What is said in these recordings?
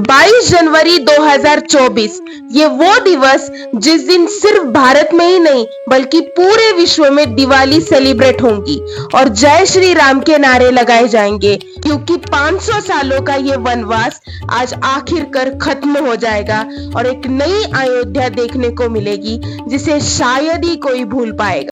22 जनवरी 2024 ये वो दिवस जिस दिन सिर्फ भारत में ही नहीं बल्कि पूरे विश्व में दिवाली सेलिब्रेट होगी और जय श्री राम के नारे लगाए जाएंगे, क्योंकि 500 सालों का ये वनवास आज आखिरकार खत्म हो जाएगा और एक नई अयोध्या देखने को मिलेगी जिसे शायद ही कोई भूल पाएगा।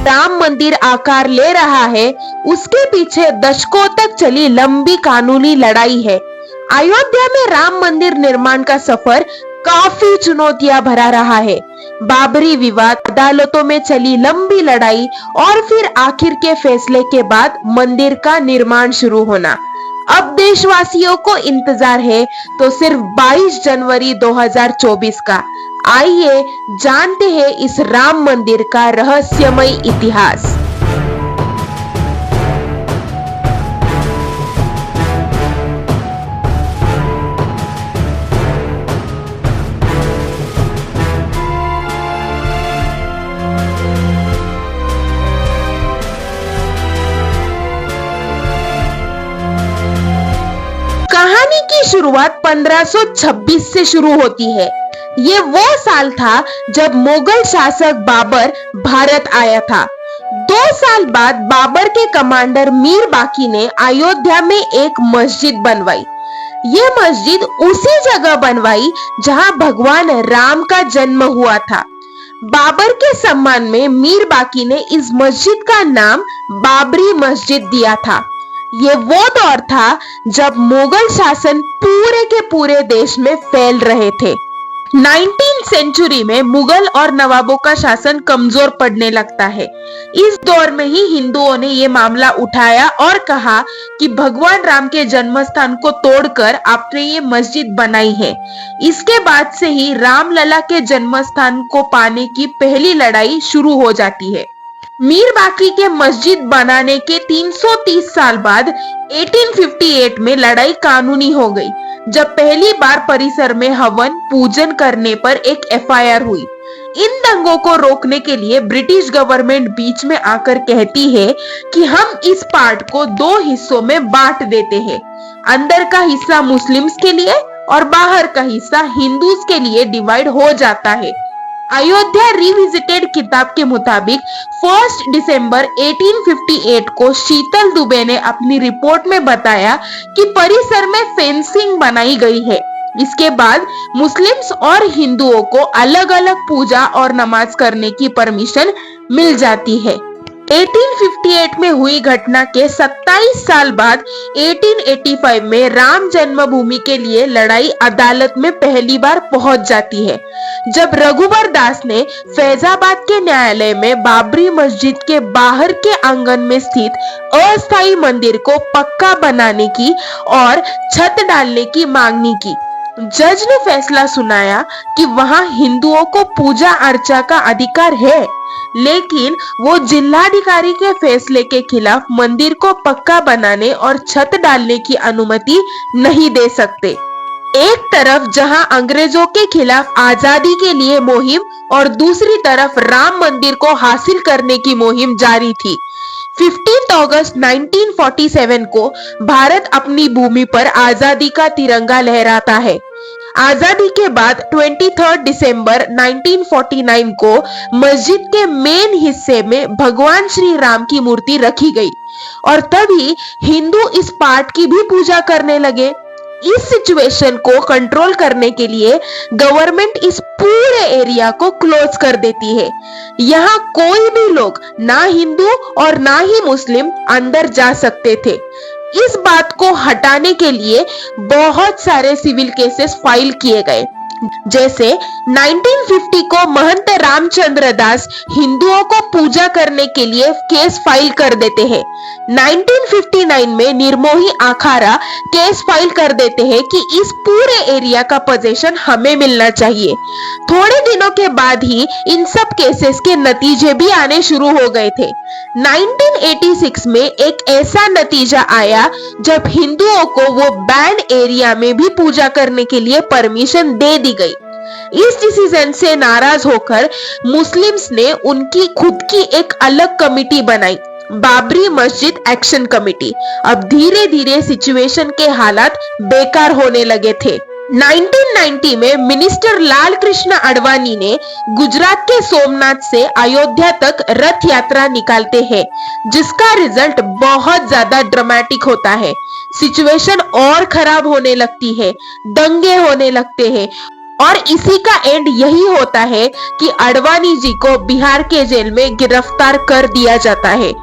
राम मंदिर आकार ले रहा है, उसके पीछे दशकों तक चली लंबी कानूनी लड़ाई है। अयोध्या में राम मंदिर निर्माण का सफर काफी चुनौतियां भरा रहा है। बाबरी विवाद, अदालतों में चली लंबी लड़ाई और फिर आखिर के फैसले के बाद मंदिर का निर्माण शुरू होना। अब देशवासियों को इंतजार है तो सिर्फ 22 जनवरी 2024 का। आइए जानते हैं इस राम मंदिर का रहस्यमय इतिहास। कहानी की शुरुआत 1526 से शुरू होती है। ये वो साल था जब मुगल शासक बाबर भारत आया था। 2 साल बाद बाबर के कमांडर मीर बाकी ने अयोध्या में एक मस्जिद बनवाई। ये मस्जिद उसी जगह बनवाई जहां भगवान राम का जन्म हुआ था। बाबर के सम्मान में मीर बाकी ने इस मस्जिद का नाम बाबरी मस्जिद दिया था। ये वो दौर था जब मुगल शासन पूरे के पूरे देश में फैल रहे थे। 19वीं सेंचुरी में मुगल और नवाबों का शासन कमजोर पड़ने लगता है। इस दौर में ही हिंदुओं ने ये मामला उठाया और कहा कि भगवान राम के जन्म स्थान को तोड़कर आपने ये मस्जिद बनाई है। इसके बाद से ही रामलला के जन्म स्थान को पाने की पहली लड़ाई शुरू हो जाती है। मीर बाकी के मस्जिद बनाने के 330 साल बाद 1858 में लड़ाई कानूनी हो गई, जब पहली बार परिसर में हवन पूजन करने पर एक एफआईआर हुई। इन दंगों को रोकने के लिए ब्रिटिश गवर्नमेंट बीच में आकर कहती है कि हम इस पार्ट को 2 हिस्सों में बांट देते हैं। अंदर का हिस्सा मुस्लिम्स के लिए और बाहर का हिस्सा हिंदूज के लिए डिवाइड हो जाता है। अयोध्या रिविजिटेड किताब के मुताबिक 1 दिसंबर 1858 को शीतल दुबे ने अपनी रिपोर्ट में बताया कि परिसर में फेंसिंग बनाई गई है। इसके बाद मुस्लिम्स और हिंदुओं को अलग अलग पूजा और नमाज करने की परमिशन मिल जाती है। 1858 में हुई घटना के 27 साल बाद 1885 में राम जन्मभूमि के लिए लड़ाई अदालत में पहली बार पहुंच जाती है, जब रघुबर दास ने फैजाबाद के न्यायालय में बाबरी मस्जिद के बाहर के आंगन में स्थित अस्थायी मंदिर को पक्का बनाने की और छत डालने की मांगनी की। जज ने फैसला सुनाया कि वहां हिंदुओं को पूजा अर्चा का अधिकार है, लेकिन वो जिलाधिकारी के फैसले के खिलाफ मंदिर को पक्का बनाने और छत डालने की अनुमति नहीं दे सकते। एक तरफ जहां अंग्रेजों के खिलाफ आजादी के लिए मुहिम और दूसरी तरफ राम मंदिर को हासिल करने की मुहिम जारी थी। 15 अगस्त 1947 को भारत अपनी भूमि पर आजादी का तिरंगा लहराता है। आजादी के बाद 23 दिसंबर 1949 को मस्जिद के मेन हिस्से में भगवान श्री राम की मूर्ति रखी गई और तभी हिंदू इस पार्ट की भी पूजा करने लगे। इस सिचुएशन को कंट्रोल करने के लिए गवर्नमेंट इस पूरे एरिया को क्लोज कर देती है। यहाँ कोई भी लोग, ना हिंदू और ना ही मुस्लिम, अंदर जा सकते थे। इस बात को हटाने के लिए बहुत सारे सिविल केसेस फाइल किए गए। जैसे 1950 को महंत रामचंद्र दास हिंदुओं को पूजा करने के लिए केस फाइल कर देते हैं। 1959 में निर्मोही अखाड़ा केस फाइल कर देते हैं कि इस पूरे एरिया का पोजीशन हमें मिलना चाहिए। थोड़े दिनों के बाद ही इन सब केसेस के नतीजे भी आने शुरू हो गए थे। 1986 में एक ऐसा नतीजा आया जब हिंदुओं को वो बैंड एरिया में भी पूजा करने के लिए परमिशन दे दी गई। इस डिसीजन से नाराज होकर मुस्लिम्स ने उनकी खुद की एक अलग कमिटी बनाई, बाबरी मस्जिद एक्शन कमिटी। अब धीरे धीरे सिचुएशन के हालात बेकार होने लगे थे। 1990 में मिनिस्टर लाल कृष्ण आडवाणी ने गुजरात के सोमनाथ से अयोध्या तक रथ यात्रा निकालते हैं, जिसका रिजल्ट बहुत ज्यादा ड्रामेटिक होता है। सिचुएशन और खराब होने लगती है, दंगे होने लगते हैं और इसी का एंड यही होता है कि आडवाणी जी को बिहार के जेल में गिरफ्तार कर दिया जाता है।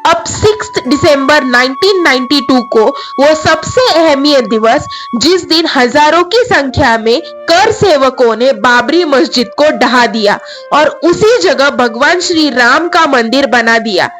अब 6 दिसंबर 1992 को वो सबसे अहमियत दिवस, जिस दिन हजारों की संख्या में कर सेवकों ने बाबरी मस्जिद को ढहा दिया और उसी जगह भगवान श्री राम का मंदिर बना दिया।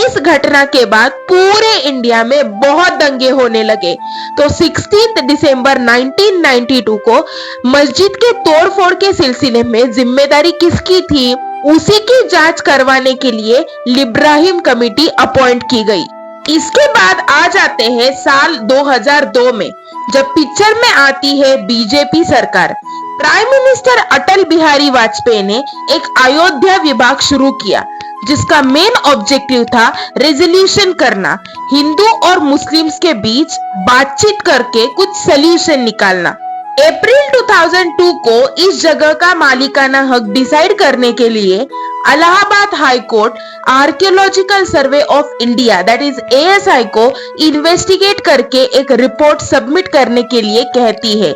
इस घटना के बाद पूरे इंडिया में बहुत दंगे होने लगे। तो 16 दिसंबर 1992 को मस्जिद के तोड़फोड़ के सिलसिले में जिम्मेदारी किसकी थी, उसी की जांच करवाने के लिए लिब्राहिम कमेटी अपॉइंट की गई। इसके बाद आ जाते हैं साल 2002 में, जब पिक्चर में आती है बीजेपी सरकार। प्राइम मिनिस्टर अटल बिहारी वाजपेयी ने एक अयोध्या विभाग शुरू किया, जिसका मेन ऑब्जेक्टिव था रेजोल्यूशन करना, हिंदू और मुस्लिम्स के बीच बातचीत करके कुछ सॉल्यूशन निकालना। अप्रैल 2002 को इस जगह का मालिकाना हक डिसाइड करने के लिए Allahabad high court archaeological survey of India that is ASI को इन्वेस्टिगेट करके एक रिपोर्ट सबमिट करने के लिए कहती है।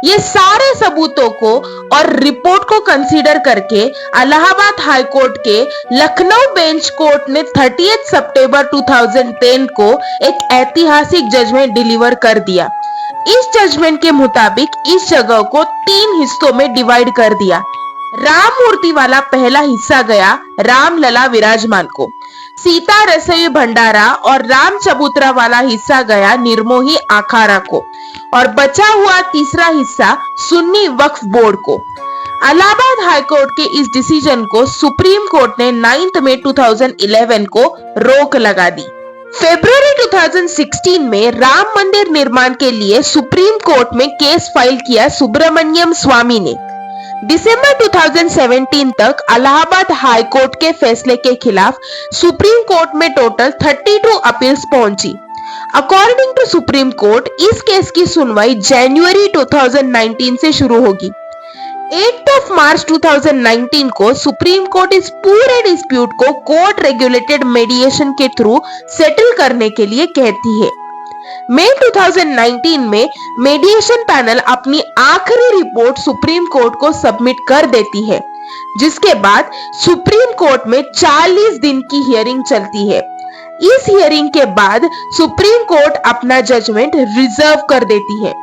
ये सारे सबूतों को और रिपोर्ट को कंसीडर करके इलाहाबाद हाई कोर्ट के लखनऊ बेंच कोर्ट ने 30 सितंबर 2010 को एक ऐतिहासिक जजमेंट डिलीवर कर दिया। इस जजमेंट के मुताबिक इस जगह को 3 हिस्सों में डिवाइड कर दिया। राम मूर्ति वाला पहला हिस्सा गया रामलला विराजमान को, सीता रसोई भंडारा और राम चबूतरा वाला हिस्सा गया निर्मोही अखाड़ा को और बचा हुआ तीसरा हिस्सा सुन्नी वक्फ बोर्ड को। इलाहाबाद हाई कोर्ट के इस डिसीजन को सुप्रीम कोर्ट ने 9 मई 2011 को रोक लगा दी। फरवरी 2016 में राम मंदिर निर्माण के लिए सुप्रीम कोर्ट में केस फाइल किया सुब्रमण्यम स्वामी ने। दिसंबर 2017 तक इलाहाबाद हाई कोर्ट के फैसले के खिलाफ सुप्रीम कोर्ट में टोटल 32 अपील्स पहुंची। अकॉर्डिंग टू सुप्रीम कोर्ट, इस केस की सुनवाई जनवरी 2019 से शुरू होगी। 8 मार्च 2019 को सुप्रीम कोर्ट इस पूरे डिस्प्यूट को कोर्ट रेगुलेटेड मीडिएशन के थ्रू सेटल करने के लिए कहती है। मई 2019 में मीडिएशन पैनल अपनी आखिरी रिपोर्ट सुप्रीम कोर्ट को सबमिट कर देती है, जिसके बाद सुप्रीम कोर्ट में 40 दिन की हियरिंग चलती है। इस हियरिंग के बाद सुप्रीम कोर्ट अपना जजमेंट रिजर्व कर देती है।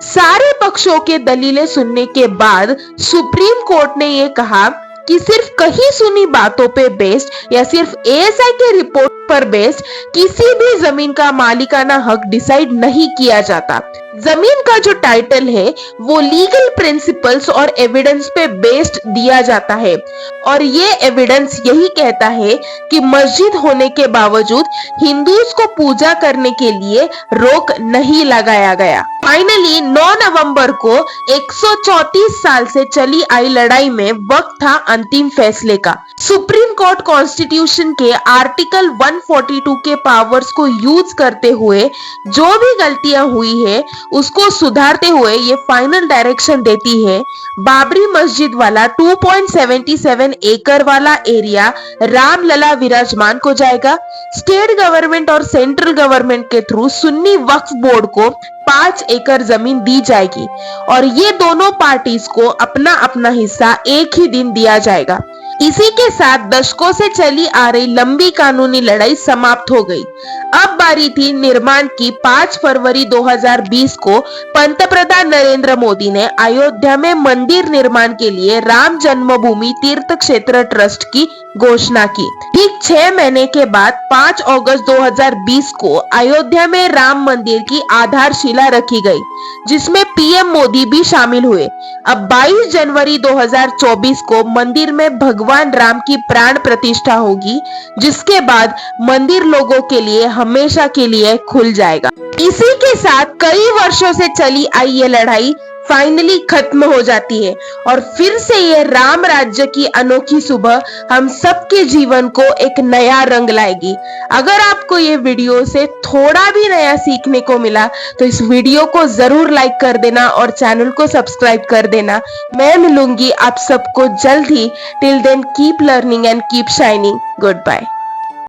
सारे पक्षों के दलीलें सुनने के बाद सुप्रीम कोर्ट ने यह कहा कि सिर्फ कहीं सुनी बातों पे बेस्ड या सिर्फ ASI के रिपोर्ट पर बेस्ड किसी भी जमीन का मालिकाना हक डिसाइड नहीं किया जाता। जमीन का जो टाइटल है वो लीगल प्रिंसिपल्स और एविडेंस पे बेस्ड दिया जाता है और ये एविडेंस यही कहता है कि मस्जिद होने के बावजूद हिंदूज को पूजा करने के लिए रोक नहीं लगाया गया। फाइनली 9 नवंबर को 134 साल से चली आई लड़ाई में वक्त था अंतिम फैसले का। सुप्रीम सुप्रीम कोर्ट कॉन्स्टिट्यूशन के आर्टिकल 142 के पावर्स को यूज करते हुए जो भी गलतियां हुई है उसको सुधारते हुए ये फाइनल डायरेक्शन देती है। बाबरी मस्जिद वाला 2.77 एकड़ वाला एरिया रामलला विराजमान को जाएगा। स्टेट गवर्नमेंट और सेंट्रल गवर्नमेंट के थ्रू सुन्नी वक्फ बोर्ड को 5 एकड़ जमीन दी जाएगी और ये दोनों पार्टीज को अपना अपना हिस्सा एक ही दिन दिया जाएगा। इसी के साथ दशकों से चली आ रही लंबी कानूनी लड़ाई समाप्त हो गई। अब बारी थी निर्माण की। 5 फरवरी 2020 को पंतप्रधान नरेंद्र मोदी ने अयोध्या में मंदिर निर्माण के लिए राम जन्मभूमि तीर्थ क्षेत्र ट्रस्ट की घोषणा की। ठीक 6 महीने के बाद 5 अगस्त 2020 को अयोध्या में राम मंदिर की आधारशिला रखी गई, जिसमें पीएम मोदी भी शामिल हुए। अब 22 जनवरी 2024 को मंदिर में भगवान राम की प्राण प्रतिष्ठा होगी, जिसके बाद मंदिर लोगों के लिए हमेशा के लिए खुल जाएगा। इसी के साथ कई वर्षों से चली आई ये लड़ाई फाइनली खत्म हो जाती है और फिर से ये राम राज्य की अनोखी सुबह हम सबके जीवन को एक नया रंग लाएगी। अगर आपको ये वीडियो से थोड़ा भी नया सीखने को मिला तो इस वीडियो को जरूर लाइक कर देना और चैनल को सब्सक्राइब कर देना। मैं मिलूंगी आप सबको जल्द ही। Till then keep learning and keep shining. Good bye.